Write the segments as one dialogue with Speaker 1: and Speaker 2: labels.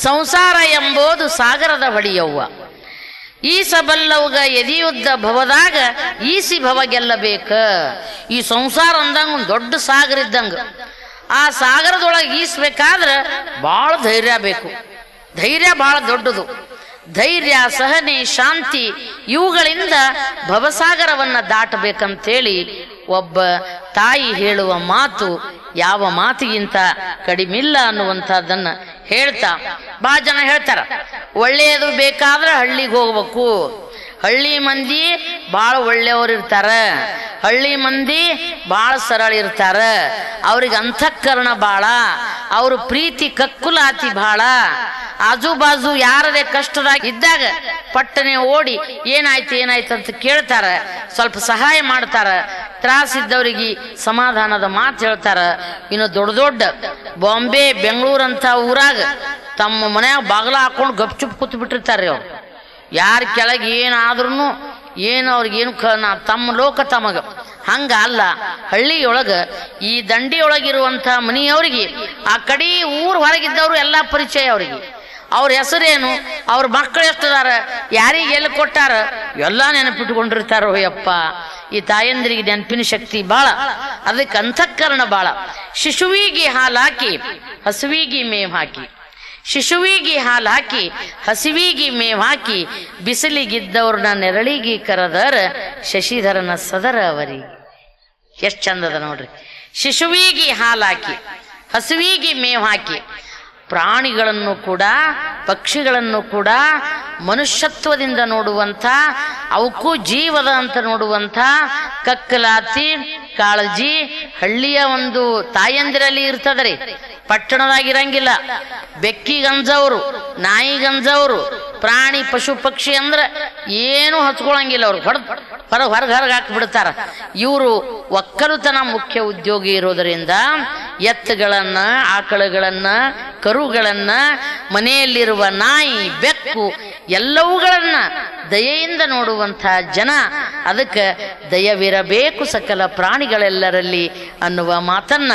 Speaker 1: ಸಂಸಾರ ಎಂಬುದು ಸಾಗರದ ಹೊಡಿಯವ್ವ. ಈಸಬಲ್ಲವ್ಗ ಎದಿಯುದ್ದ ಭವದಾಗ ಈಸಿ ಭವ ಗೆಲ್ಲಬೇಕ. ಈ ಸಂಸಾರ ಅಂದಂಗ ಒಂದು ದೊಡ್ಡ ಸಾಗರ ಇದ್ದಂಗ. ಆ ಸಾಗರದೊಳಗೆ ಈಸ್ಬೇಕಾದ್ರೆ ಭಾಳ ಧೈರ್ಯ ಬೇಕು. ಧೈರ್ಯ ಭಾಳ ದೊಡ್ಡದು. ಧೈರ್ಯ, ಸಹನೆ, ಶಾಂತಿ ಇವುಗಳಿಂದ ಭವಸಾಗರವನ್ನ ದಾಟಬೇಕಂತೇಳಿ ಒಬ್ಬ ತಾಯಿ ಹೇಳುವ ಮಾತು ಯಾವ ಮಾತಿಗಿಂತ ಕಡಿಮಿಲ್ಲ ಅನ್ನುವಂಥದ್ದನ್ನ ಹೇಳ್ತಾ ಬಹಳ ಜನ ಹೇಳ್ತಾರ, ಒಳ್ಳೆಯದು ಬೇಕಾದ್ರೆ ಹಳ್ಳಿಗೆ ಹೋಗ್ಬೇಕು, ಹಳ್ಳಿ ಮಂದಿ ಭಾಳ ಒಳ್ಳೆಯವ್ರು ಇರ್ತಾರ, ಹಳ್ಳಿ ಮಂದಿ ಭಾಳ ಸರಳ ಇರ್ತಾರ, ಅವ್ರಿಗೆ ಅಂತಃಕರಣ ಭಾಳ, ಅವ್ರ ಪ್ರೀತಿ ಕಕ್ಕುಲಾತಿ ಭಾಳ, ಆಜು ಬಾಜು ಯಾರದೇ ಕಷ್ಟದಾಗ ಇದ್ದಾಗ ಪಟ್ಟನೆ ಓಡಿ ಏನಾಯ್ತು ಏನಾಯ್ತು ಅಂತ ಕೇಳ್ತಾರ, ಸ್ವಲ್ಪ ಸಹಾಯ ಮಾಡ್ತಾರ, ತ್ರಾಸಿದ್ದವರಿಗೆ ಸಮಾಧಾನದ ಮಾತು ಹೇಳ್ತಾರ. ಇನ್ನು ದೊಡ್ಡ ದೊಡ್ಡ ಬಾಂಬೆ, ಬೆಂಗಳೂರು ಅಂತ ಊರಾಗ ತಮ್ಮ ಮನ್ಯಾಗ ಬಾಗಿಲ ಹಾಕೊಂಡು ಗಪ್ಚುಪ್ ಕೂತ್ ಬಿಟ್ಟಿರ್ತಾರೆ. ಅವ್ರು ಯಾರ ಕೆಳಗೆ ಏನಾದ್ರೂ ಏನು ಅವ್ರಿಗೇನು ತಮ್ಮ ಲೋಕ ತಮಗ. ಹಂಗ ಅಲ್ಲ, ಹಳ್ಳಿಯೊಳಗ ಈ ದಂಡಿಯೊಳಗಿರುವಂಥ ಮನೆಯವ್ರಿಗೆ ಆ ಕಡೆ ಊರು ಹೊರಗಿದ್ದವರು ಎಲ್ಲ ಪರಿಚಯ. ಅವ್ರಿಗೆ ಅವ್ರ ಹೆಸರೇನು, ಅವ್ರ ಮಕ್ಕಳು ಎಷ್ಟದಾರ, ಯಾರಿಗೆ ಎಲ್ಲಿ ಕೊಟ್ಟಾರ ಎಲ್ಲ ನೆನಪಿಟ್ಕೊಂಡಿರ್ತಾರೋ. ಯಪ್ಪ, ಈ ತಾಯಂದ್ರಿಗೆ ನೆನಪಿನ ಶಕ್ತಿ ಭಾಳ, ಅದಕ್ಕೆ ಅಂತಃಕರಣ ಭಾಳ. ಶಿಶುವಿಗೆ ಹಾಲು ಹಾಕಿ ಹಸುವಿಗೆ ಮೇವ್ ಹಾಕಿ, ಶಿಶುವಿಗೆ ಹಾಲು ಹಾಕಿ ಹಸಿವಿಗೆ ಮೇವ್ ಹಾಕಿ, ಬಿಸಿಲಿಗಿದ್ದವ್ರನ್ನ ನೆರಳಿಗೆ ಕರೆದರ ಶಶಿಧರನ ಸದರ ಅವರಿಗೆ. ಎಷ್ಟು ಚಂದದ ನೋಡ್ರಿ. ಶಿಶುವಿಗೆ ಹಾಲು ಹಾಕಿ ಹಸುವಿಗೆ ಮೇವ್ ಹಾಕಿ, ಪ್ರಾಣಿಗಳನ್ನು ಕೂಡ ಪಕ್ಷಿಗಳನ್ನು ಕೂಡ ಮನುಷ್ಯತ್ವದಿಂದ ನೋಡುವಂಥ, ಅವಕ್ಕೂ ಜೀವದ ಅಂತ ನೋಡುವಂಥ ಕಕ್ಕಲಾತಿ ಕಾಳಜಿ ಹಳ್ಳಿಯ ಒಂದು ತಾಯಂದಿರಲ್ಲಿ ಇರ್ತದ್ರಿ. ಪಟ್ಟಣದಾಗಿರಂಗಿಲ್ಲ. ಬೆಕ್ಕಿಗಂಜವರು, ನಾಯಿಗಂಜವರು, ಪ್ರಾಣಿ ಪಶು ಪಕ್ಷಿ ಅಂದ್ರೆ ಏನು ಹಚ್ಕೊಳಂಗಿಲ್ಲ. ಅವ್ರು ಹೊರಗೆ ಹಾಕಿಬಿಡ್ತಾರ. ಇವರು ಒಕ್ಕಲುತನ ಮುಖ್ಯ ಉದ್ಯೋಗಿ ಇರೋದರಿಂದ ಎತ್ತುಗಳನ್ನ, ಆಕಳುಗಳನ್ನ, ಕರುಗಳನ್ನ, ಮನೆಯಲ್ಲಿರುವ ನಾಯಿ, ಬೆಕ್ಕು ಎಲ್ಲವುಗಳನ್ನ ದಯೆಯಿಂದ ನೋಡುವಂಥ ಜನ. ಅದಕ್ಕೆ ದಯವಿರಬೇಕು ಸಕಲ ಪ್ರಾಣಿಗಳೆಲ್ಲರಲ್ಲಿ ಅನ್ನುವ ಮಾತನ್ನ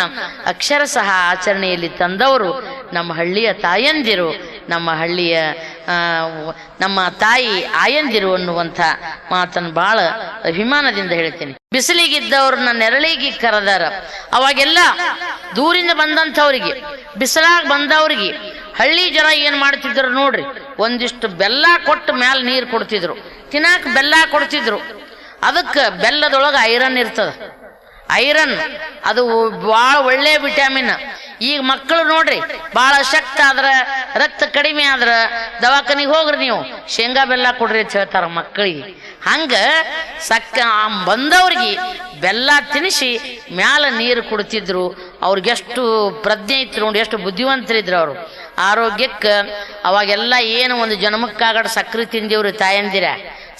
Speaker 1: ಅಕ್ಷರಶಃ ಆಚರಣೆಯಲ್ಲಿ ತಂದವರು ನಮ್ಮ ಹಳ್ಳಿಯ ತಾಯಂದಿರು, ನಮ್ಮ ಹಳ್ಳಿಯ ನಮ್ಮ ತಾಯಿ ಆಯಂದಿರು ಅನ್ನುವಂಥ ಮಾತನ್ನು ಬಹಳ ಅಭಿಮಾನದಿಂದ ಹೇಳ್ತೀನಿ. ಬಿಸಿಲಿಗಿದ್ದವ್ರನ್ನ ನೆರಳಿಗೆ ಕರೆದಾರ. ಅವಾಗೆಲ್ಲ ದೂರಿಂದ ಬಂದಂಥವ್ರಿಗೆ, ಬಿಸಿಲಾಗ ಬಂದವ್ರಿಗೆ ಹಳ್ಳಿ ಜನ ಏನ್ ಮಾಡ್ತಿದ್ರು ನೋಡ್ರಿ, ಒಂದಿಷ್ಟು ಬೆಲ್ಲ ಕೊಟ್ಟು ಮ್ಯಾಲ ನೀರು ಕೊಡ್ತಿದ್ರು, ತಿನ್ನಾಕ ಬೆಲ್ಲ ಕೊಡ್ತಿದ್ರು. ಅದಕ್ಕೆ ಬೆಲ್ಲದೊಳಗೆ ಐರನ್ ಇರ್ತದ. ಐರನ್ ಅದು ಭಾಳ ಒಳ್ಳೆ ವಿಟಮಿನ್. ಈಗ ಮಕ್ಕಳು ನೋಡ್ರಿ, ಭಾಳ ಶಕ್ತ ಆದ್ರ, ರಕ್ತ ಕಡಿಮೆ ಆದ್ರ ದವಾಖಾನಿಗೆ ಹೋಗ್ರಿ ನೀವು, ಶೇಂಗಾ ಬೆಲ್ಲ ಕೊಡ್ರಿ ಅಂತ ಹೇಳ್ತಾರ ಮಕ್ಕಳಿಗೆ. ಹಂಗ ಬಂದವ್ರಿಗೆ ಬೆಲ್ಲ ತಿನ್ನಿಸಿ ಮ್ಯಾಲ ನೀರು ಕುಡ್ತಿದ್ರು. ಅವ್ರಿಗೆಷ್ಟು ಪ್ರಜ್ಞೆ ಇತ್ತು ನೋಡಿ, ಎಷ್ಟು ಬುದ್ಧಿವಂತರಿದ್ರು ಅವರು. ಆರೋಗ್ಯಕ್ಕೆ ಅವಾಗೆಲ್ಲ ಏನು ಒಂದು ಜನ್ಮಕ್ಕಾಗಡ ಸಕ್ರೆ ತಿಂದಿವ್ರಿ ತಾಯಂದಿರ.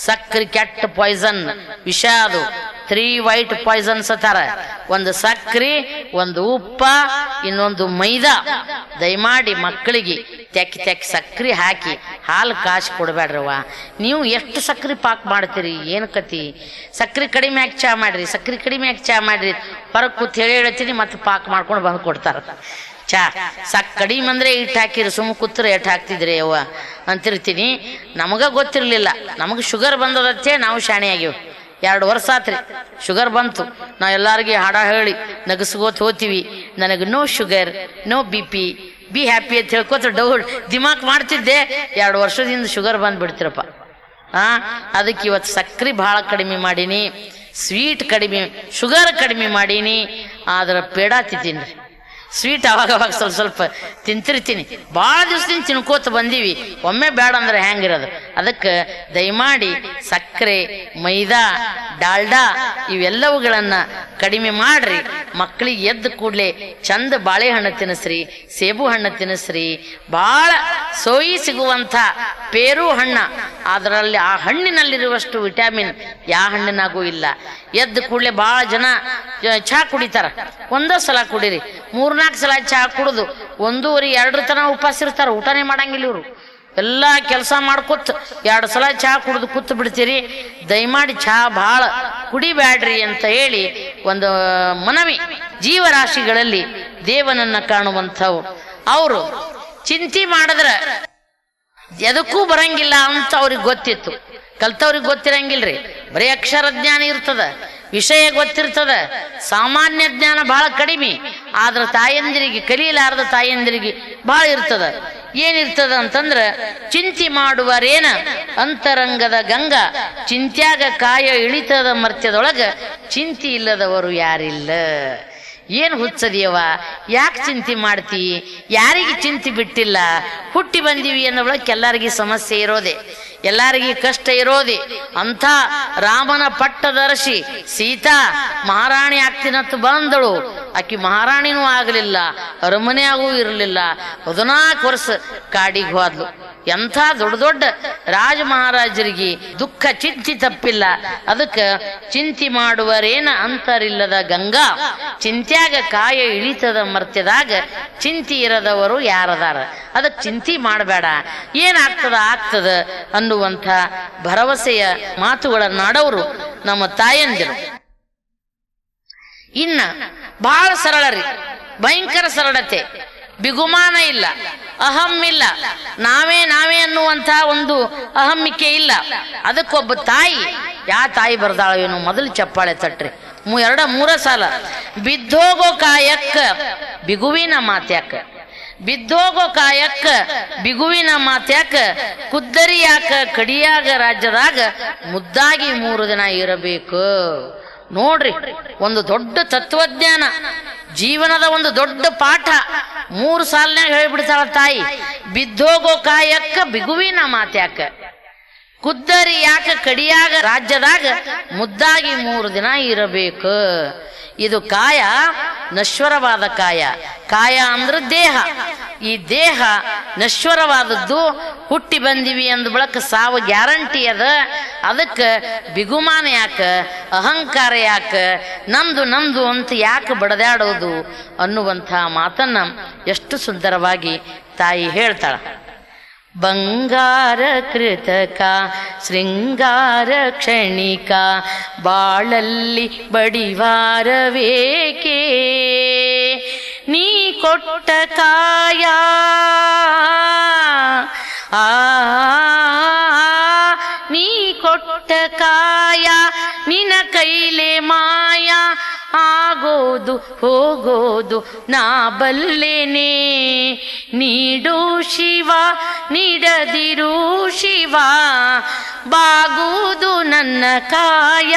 Speaker 1: ಸಕ್ರೆ ಕೆಟ್ಟ ಪಾಯ್ಸನ್, ವಿಷ. ಅದು 3 ವೈಟ್ ಪಾಯ್ಸನ್ಸ್ ಅತ್ತಾರ. ಒಂದು ಸಕ್ರೆ, ಒಂದು ಉಪ್ಪ, ಇನ್ನೊಂದು ಮೈದಾ. ದಯಮಾಡಿ ಮಕ್ಕಳಿಗೆ ತೆಕ್ಕಿ ಸಕ್ರೆ ಹಾಕಿ ಹಾಲು ಕಾಸಿ ಕೊಡ್ಬೇಡ್ರವ. ನೀವು ಎಷ್ಟು ಸಕ್ರೆ ಪಾಕ್ ಮಾಡ್ತೀರಿ, ಏನು ಕತಿ? ಸಕ್ರೆ ಕಡಿಮೆ ಹಾಕಿ ಚಹಾ ಮಾಡ್ರಿ, ಸಕ್ರೆ ಕಡಿಮೆ ಹಾಕಿ ಚಹಾ ಮಾಡ್ರಿ, ಹೊರಗೆ ಕೂತ್ ಹೇಳ್ತೀನಿ, ಮತ್ತೆ ಪಾಕ್ ಮಾಡ್ಕೊಂಡು ಬಂದು ಕೊಡ್ತಾರ ಚಹಾ. ಕಡಿಮೆ ಅಂದ್ರೆ ಇಟ್ಟು ಹಾಕಿರಿ, ಸುಮ್ಮ ಕೂತ್ರೆ ಎಟ್ಟು ಹಾಕ್ತಿದ್ರಿ ಅವ್ವ ಅಂತಿರ್ತೀನಿ. ನಮಗ ಗೊತ್ತಿರ್ಲಿಲ್ಲ. ನಮಗೆ ಶುಗರ್ ಬಂದದತ್ತೆ ನಾವು ಶಾಣೆ ಆಗಿವ್. 2 ವರ್ಷ ಆತ್ರಿ ಶುಗರ್ ಬಂತು. ನಾವು ಎಲ್ಲಾರ್ಗಿ ಹಾಡ ಹೇಳಿ ನಗಸ್ಕೋತ ಹೋಗ್ತೀವಿ, ನನಗೆ no sugar, no BP, be happy ಅಂತ ಹೇಳ್ಕೋತ ದಿಮಾಕ್ ಮಾಡ್ತಿದ್ದೆ. 2 ವರ್ಷದಿಂದ ಶುಗರ್ ಬಂದ್ಬಿಡ್ತಿರಪ್ಪ. ಅದಕ್ಕೆ ಇವತ್ತು ಸಕ್ರೆ ಭಾಳ ಕಡಿಮೆ ಮಾಡೀನಿ, ಸ್ವೀಟ್ ಕಡಿಮೆ, ಶುಗರ್ ಕಡಿಮೆ ಮಾಡೀನಿ. ಆದ್ರೆ ಪೇಡ ತಿಂತೀನಿ. ಸ್ವೀಟ್ ಅವಾಗವಾಗ ಸ್ವಲ್ಪ ತಿಂತಿರ್ತೀನಿ. ಭಾಳ ದಿವಸದಿಂದ ತಿನ್ಕೋತ ಬಂದೀವಿ, ಒಮ್ಮೆ ಬೇಡ ಅಂದ್ರೆ ಹೆಂಗಿರೋದು. ಅದಕ್ಕೆ ದಯಮಾಡಿ ಸಕ್ಕರೆ, ಮೈದಾ, ಡಾಲ್ಡಾ ಇವೆಲ್ಲವುಗಳನ್ನ ಕಡಿಮೆ ಮಾಡ್ರಿ. ಮಕ್ಕಳಿಗೆ ಎದ್ದು ಕೂಡಲೇ ಚಂದ ಬಾಳೆಹಣ್ಣು ತಿನ್ನಿಸ್ರಿ, ಸೇಬು ಹಣ್ಣು ತಿನ್ನಿಸ್ರಿ. ಭಾಳ ಸೋಯಿ ಸಿಗುವಂಥ ಪೇರು ಹಣ್ಣ, ಅದರಲ್ಲಿ ಆ ಹಣ್ಣಿನಲ್ಲಿರುವಷ್ಟು ವಿಟಮಿನ್ ಯಾವ ಹಣ್ಣಿನಾಗೂ ಇಲ್ಲ. ಎದ್ದು ಕೂಡಲೇ ಭಾಳ ಜನ ಚಹಾ ಕುಡಿತಾರ. ಒಂದೇ ಸಲ ಕುಡೀರಿ, 3-4 ಸಲ ಚಹಾ ಕುಡಿದು 1-2 ತನ ಉಪವಾಸ ಇರ್ತಾರ, ಊಟನೇ ಮಾಡಂಗಿಲ್ಲ ಇವರು. ಎಲ್ಲ ಕೆಲಸ ಮಾಡ್ಕೊತ 2 ಸಲ ಚಹಾ ಕುಡಿದು ಕೂತು ಬಿಡ್ತೀರಿ. ದಯಮಾಡಿ ಚಹಾ ಭಾಳ ಕುಡಿಬ್ಯಾಡ್ರಿ ಅಂತ ಹೇಳಿ ಒಂದು ಮನವಿ. ಜೀವರಾಶಿಗಳಲ್ಲಿ ದೇವನನ್ನ ಕಾಣುವಂಥವು ಅವರು ಚಿಂತೆ ಮಾಡಿದ್ರ ಎದಕ್ಕೂ ಬರಂಗಿಲ್ಲ ಅಂತ ಅವ್ರಿಗೆ ಗೊತ್ತಿತ್ತು. ಕಲ್ತವ್ರಿಗೆ ಗೊತ್ತಿರಂಗಿಲ್ರಿ, ಬರೀ ಅಕ್ಷರ ಜ್ಞಾನ ಇರ್ತದ, ವಿಷಯ ಗೊತ್ತಿರ್ತದ, ಸಾಮಾನ್ಯ ಜ್ಞಾನ ಬಹಳ ಕಡಿಮೆ. ಆದ್ರ ತಾಯಂದಿರಿಗೆ, ಕಲೀಲಾರದ ತಾಯಂದಿರಿಗೆ ಬಹಳ ಇರ್ತದ. ಏನಿರ್ತದ ಅಂತಂದ್ರ, ಚಿಂತೆ ಮಾಡುವರೇನ ಅಂತರಂಗದ ಗಂಗಾ, ಚಿಂತ್ಯಾಗ ಕಾಯ ಇಳಿತದ ಮರ್ತ್ಯದೊಳಗ, ಚಿಂತೆ ಇಲ್ಲದವರು ಯಾರಿಲ್ಲ. ಏನು ಹುಚ್ಚದಿಯವ, ಯಾಕೆ ಚಿಂತೆ ಮಾಡ್ತಿ? ಯಾರಿಗೆ ಚಿಂತೆ ಬಿಟ್ಟಿಲ್ಲ? ಹುಟ್ಟಿ ಬಂದೀವಿ ಅನ್ನೋಳಕ್ಕೆ ಎಲ್ಲರಿಗೂ ಸಮಸ್ಯೆ ಇರೋದೆ, ಎಲ್ಲರಿಗೂ ಕಷ್ಟ ಇರೋದೆ. ಅಂಥ ರಾಮನ ಪಟ್ಟದರ್ಶಿ ಸೀತಾ ಮಹಾರಾಣಿ ಆಗ್ತೀನಂತ ಬಂದಳು. ಆಕಿ ಮಹಾರಾಣಿನೂ ಆಗಲಿಲ್ಲ, ಅರಮನೆಯಾಗೂ ಇರಲಿಲ್ಲ. 14 ವರ್ಷ ಕಾಡಿಗೆ ಹೋದ್ಲು. ಎಂಥ ದೊಡ್ಡ ದೊಡ್ಡ ರಾಜ ಮಹಾರಾಜರಿಗೆ ದುಃಖ ಚಿಂತೆ ತಪ್ಪಿಲ್ಲ. ಅದಕ್ಕೆ ಚಿಂತೆ ಮಾಡುವರೇನ ಅಂತರಿಲ್ಲದ ಗಂಗಾ, ಚಿಂತ್ಯಾಗ ಕಾಯ ಇಳಿತದ ಮರ್ತ್ಯದಾಗ, ಚಿಂತೆ ಇರದವರು ಯಾರದಾರ? ಅದಕ್ಕೆ ಚಿಂತೆ ಮಾಡಬೇಡ, ಏನಾಗ್ತದ ಆಗ್ತದ ಅನ್ನುವಂಥ ಭರವಸೆಯ ಮಾತುಗಳನ್ನಾಡೋರು ನಮ್ಮ ತಾಯಂದಿರು. ಇನ್ನ ಬಹಳ ಸರಳರಿ, ಭಯಂಕರ ಸರಳತೆ, ಬಿಗುಮಾನ ಇಲ್ಲ, ಅಹಂ ಇಲ್ಲ, ನಾವೇ ನಾವೇ ಅನ್ನುವಂಥ ಒಂದು ಅಹಮ್ಮಿಕೆ ಇಲ್ಲ. ಅದಕ್ಕೊಬ್ಬ ತಾಯಿ, ಯಾ ತಾಯಿ ಬರ್ದಾಳ ಏನು? ಮೊದಲು ಚಪ್ಪಾಳೆ ತಟ್ರಿ, 2-3 ಸಾಲ. ಬಿದ್ದೋಗೋ ಕಾಯಕ್ಕ ಬಿಗುವಿನ ಮಾತ್ಯಾಕ, ಬಿದ್ದೋಗೋ ಕಾಯಕ್ಕ ಬಿಗುವಿನ ಮಾತ್ಯಾಕ, ಕುದ್ದರಿ ಯಾಕ ಕಡಿಯಾಗ ರಾಜ್ಯದಾಗ, ಮುದ್ದಾಗಿ 3 ದಿನ ಇರಬೇಕು. ನೋಡ್ರಿ, ಒಂದು ದೊಡ್ಡ ತತ್ವಜ್ಞಾನ, ಜೀವನದ ಒಂದು ದೊಡ್ಡ ಪಾಠ 3 ಸಾಲಿನಾಗ ಹೇಳಿಬಿಡ್ತಾಳ ತಾಯಿ. ಬಿದ್ದೋಗೋ ಕಾಯಕ್ಕ ಬಿಗುವಿನ ಮಾತ್ಯಾಕ, ಕುದ್ದರಿ ಯಾಕ ಕಡಿಯಾಗ ರಾಜ್ಯದಾಗ, ಮುದ್ದಾಗಿ 3 ದಿನ ಇರಬೇಕು. ಇದು ಕಾಯ ನಶ್ವರವಾದ ಕಾಯ. ಕಾಯ ಅಂದ್ರೆ ದೇಹ. ಈ ದೇಹ ನಶ್ವರವಾದದ್ದು. ಹುಟ್ಟಿ ಬಂದಿವಿ ಅಂದ ಬಳಕ ಸಾವು ಗ್ಯಾರಂಟಿ ಅದ. ಅದಕ್ಕೆ ಬಿಗುಮಾನ ಯಾಕ, ಅಹಂಕಾರ ಯಾಕ, ನಂದು ನಂದು ಅಂತ ಯಾಕೆ ಬಡದಾಡೋದು ಅನ್ನುವಂಥ ಮಾತನ್ನ ಎಷ್ಟು ಸುಂದರವಾಗಿ ತಾಯಿ ಹೇಳ್ತಾಳ. ಬಂಗಾರ ಕೃತಕ ಶೃಂಗಾರ ಕ್ಷಣಿಕ, ಬಾಳಲ್ಲಿ ಬಡಿವಾರವೇಕೆ, ನೀ ಕೊಟ್ಟ ಕಾಯ ನೀ ಕೊಟ್ಟ ಕಾಯ, ನಿನ ಕೈಲೆ ಮಾಯ ಆಗೋದು ಹೋಗೋದು ನಾ ಬಲ್ಲೆನೆ. ನೀಡು ಶಿವ ನೀಡದಿರು ಶಿವ, ಬಾಗುವುದು ನನ್ನ ಕಾಯ.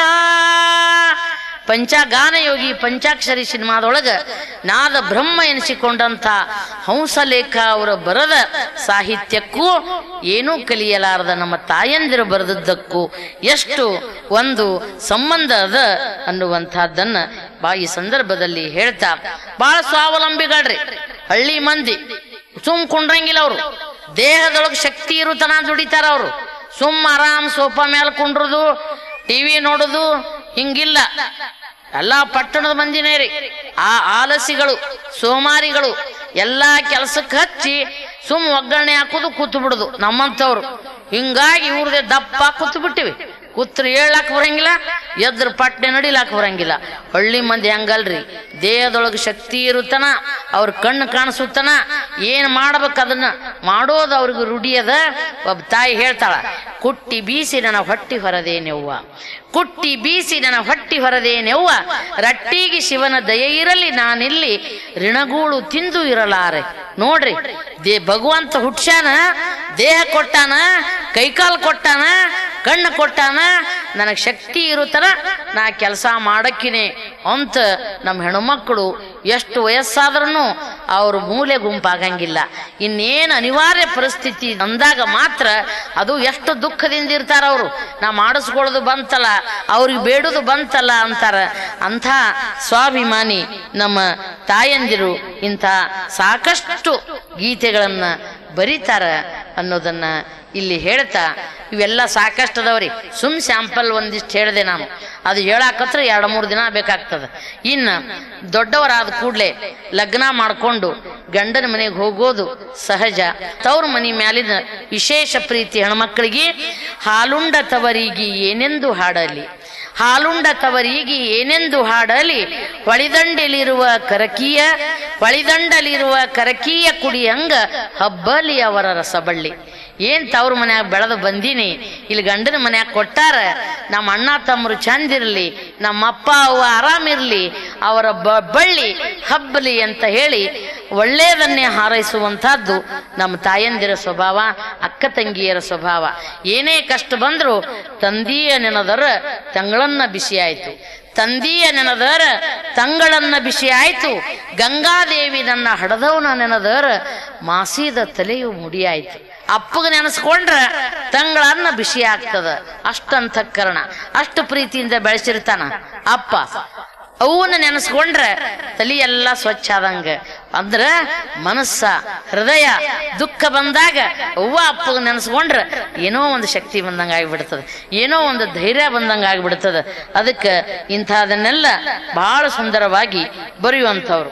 Speaker 1: ಪಂಚಗಾನ ಯೋಗಿ ಪಂಚಾಕ್ಷರಿ ಸಿನಿಮಾದೊಳಗ ನಾದ ಬ್ರಹ್ಮ ಎನಿಸಿಕೊಂಡಂಥ ಹಂಸಲೇಖ ಅವರ ಬರದ ಸಾಹಿತ್ಯಕ್ಕೂ ಏನೂ ಕಲಿಯಲಾರದ ನಮ್ಮ ತಾಯಂದಿರು ಬರೆದದ್ದಕ್ಕೂ ಎಷ್ಟು ಒಂದು ಸಂಬಂಧ ಅದ ಅನ್ನುವಂಥದ್ದನ್ನ ಈ ಸಂದರ್ಭದಲ್ಲಿ ಹೇಳ್ತಾ, ಬಹಳ ಸ್ವಾವಲಂಬಿಗಳ್ರಿ ಹಳ್ಳಿ ಮಂದಿ. ಸುಮ್ ಕುಂಡ್ರಂಗಿಲ್ಲ ಅವರು, ದೇಹದೊಳಗೆ ಶಕ್ತಿ ಇರುತನ ದುಡಿತಾರ ಅವರು. ಸುಮ್ಮ ಆರಾಮ್ ಸೋಫಾ ಮೇಲೆ ಕುಂಡ್ರದು, ಟಿವಿ ನೋಡುದು ಹಿಂಗಿಲ್ಲ. ಎಲ್ಲಾ ಪಟ್ಟಣದ ಮಂದಿನೇ ರೀ. ಆ ಆಲಸಿಗಳು, ಸೋಮಾರಿಗಳು ಎಲ್ಲಾ ಕೆಲಸಕ್ಕೆ ಹಚ್ಚಿ ಸುಮ್ ಒಗ್ಗರಣೆ ಹಾಕುದು, ಕೂತು ಬಿಡುದು ನಮ್ಮಂತವ್ರು. ಹಿಂಗಾಗಿ ಇವ್ರದೇ ದಪ್ಪ ಕೂತು ಬಿಟ್ಟಿವಿ. ಕೂತ್ರ ಏಳಾಕ್ ಬರಂಗಿಲ್ಲ, ಎದ್ರ ಪಟ್ನೆ ನಡಿಲಾಕ್ ಬರಂಗಿಲ್ಲ. ಹಳ್ಳಿ ಮಂದಿ ಹಂಗಲ್ರಿ, ದೇಹದೊಳಗೆ ಶಕ್ತಿ ಇರುತ್ತನ, ಅವ್ರ ಕಣ್ಣು ಕಾಣಿಸುತ್ತನ, ಏನ್ ಮಾಡ್ಬೇಕು ಅದನ್ನ ಮಾಡೋದು ಅವ್ರಿಗೆ ರೂಢಿಯದ. ಒಬ್ಬ ತಾಯಿ ಹೇಳ್ತಾಳ, ಕುಟ್ಟಿ ಬೀಸಿ ನನ್ನ ಹೊಟ್ಟಿ ಹೊರದೇನೆವ್ವ, ಕುಟ್ಟಿ ಬೀಸಿ ನನ್ನ ಹೊಟ್ಟಿ ಹೊರದೇನೆವ್ವ, ರಟ್ಟಿಗೆ ಶಿವನ ದಯೆ ಇರಲಿ ನಾನಿಲ್ಲಿ ಋಣಗೂಳು ತಿಂದು ಇರಲಾರೆ. ನೋಡ್ರಿ, ಭಗವಂತ ಹುಟ್ಸ್ಯಾನ, ದೇಹ ಕೊಟ್ಟಾನ, ಕೈಕಾಲು ಕೊಟ್ಟಾನ, ಕಣ್ಣು ಕೊಟ್ಟಾನ, ನನಗೆ ಶಕ್ತಿ ಇರುತ್ತನ ನಾ ಕೆಲಸ ಮಾಡಕ್ಕಿನೇ ಅಂತ ನಮ್ಮ ಹೆಣ್ಮಕ್ಕಳು ಎಷ್ಟು ವಯಸ್ಸಾದ್ರೂ ಅವ್ರ ಮೂಲೆ ಗುಂಪಾಗಂಗಿಲ್ಲ. ಇನ್ನೇನು ಅನಿವಾರ್ಯ ಪರಿಸ್ಥಿತಿ ಅಂದಾಗ ಮಾತ್ರ ಅದು ಎಷ್ಟು ದುಃಖದಿಂದ ಇರ್ತಾರ ಅವರು. ನಾ ಮಾಡಿಸ್ಕೊಳ್ಳೋದು ಬಂತಲ್ಲ, ಅವ್ರಿಗೆ ಬೇಡುದು ಬಂತಲ್ಲ ಅಂತಾರ. ಅಂಥ ಸ್ವಾಭಿಮಾನಿ ನಮ್ಮ ತಾಯಂದಿರು ಇಂಥ ಸಾಕಷ್ಟು ಗೀತೆಗಳನ್ನ ಬರೀತಾರ ಅನ್ನೋದನ್ನ ಇಲ್ಲಿ ಹೇಳ್ತಾ, ಇವೆಲ್ಲ ಸಾಕಷ್ಟದವ್ರಿ. ಸುಮ್ ಸ್ಯಾಂಪಲ್ ಒಂದಿಷ್ಟು ಹೇಳಿದೆ ನಾನು. ಅದು ಹೇಳಾಕತ್ರ 2-3 ದಿನ ಬೇಕಾಗ್ತದ. ಇನ್ನು ದೊಡ್ಡವರಾದ ಕೂಡ್ಲೆ ಲಗ್ನ ಮಾಡ್ಕೊಂಡು ಗಂಡನ ಮನೆಗೆ ಹೋಗೋದು ಸಹಜ. ತವ್ರ ಮನೆ ಮ್ಯಾಲಿನ ವಿಶೇಷ ಪ್ರೀತಿ ಹೆಣ್ಮಕ್ಳಿಗೆ. ಹಾಲುಂಡ ತವರಿಗೆ ಏನೆಂದು ಹಾಡಲಿ, ಹಾಲುಂಡ ತವರಿಗೆ ಏನೆಂದು ಹಾಡಲಿ, ಹೊಳಿದಂಡಲಿರುವ ಕರಕೀಯ ಕುಡಿಯಂಗ ಹಬ್ಬಲಿ ಅವರ ರಸಬಳ್ಳಿ. ಏನ್ ತವ್ರ ಮನ್ಯಾಗ ಬೆಳೆದು ಬಂದೀನಿ, ಇಲ್ಲಿ ಗಂಡನ ಮನ್ಯಾಗ ಕೊಟ್ಟಾರ, ನಮ್ಮ ಅಣ್ಣ ತಮ್ಮರು ಚಂದಿರ್ಲಿ, ನಮ್ಮ ಅಪ್ಪ ಅವ್ವ ಆರಾಮಿರ್ಲಿ, ಅವರ ಬಳ್ಳಿ ಹಬ್ಬಲಿ ಅಂತ ಹೇಳಿ ಒಳ್ಳೆಯದನ್ನೇ ಹಾರೈಸುವಂತಹದ್ದು ನಮ್ಮ ತಾಯಂದಿರ ಸ್ವಭಾವ, ಅಕ್ಕ ತಂಗಿಯರ ಸ್ವಭಾವ. ಏನೇ ಕಷ್ಟ ಬಂದ್ರು ತಂದೆಯ ನೆನದರ ತಂಗಳನ್ನ ಬಿಸಿ ಆಯ್ತು, ತಂದೆಯ ನೆನದರ ತಂಗಳನ್ನ ಬಿಸಿ ಆಯ್ತು, ಗಂಗಾದೇವಿ ನನ್ನ ಹಡದವನ ನೆನದರ ಮಾಸಿದ ತಲೆಯು ಮುಡಿಯಾಯ್ತು. ಅಪ್ಪಗ ನೆನೆಸ್ಕೊಂಡ್ರ ತಂಗಳನ್ನ ಬಿಸಿ ಆಗ್ತದ. ಅಷ್ಟಂತಃಕರಣ, ಅಷ್ಟು ಪ್ರೀತಿಯಿಂದ ಬೆಳೆಸಿರ್ತಾನ ಅಪ್ಪ. ಅವನ್ನ ನೆನೆಸ್ಕೊಂಡ್ರ ತಲೆ ಎಲ್ಲ ಸ್ವಚ್ಛ ಆದಂಗ. ಅಂದ್ರ ಮನಸ್ಸ, ಹೃದಯ ದುಃಖ ಬಂದಾಗ ಅವ್ವ ಅಪ್ಪಗ ನೆನೆಸ್ಕೊಂಡ್ರ ಏನೋ ಒಂದು ಶಕ್ತಿ ಬಂದಂಗ ಆಗಿಬಿಡ್ತದ, ಏನೋ ಒಂದು ಧೈರ್ಯ ಬಂದಂಗ ಆಗಿಬಿಡ್ತದ. ಅದಕ್ಕೆ ಇಂಥದನ್ನೆಲ್ಲ ಬಹಳ ಸುಂದರವಾಗಿ ಬರೆಯುವಂಥವ್ರು.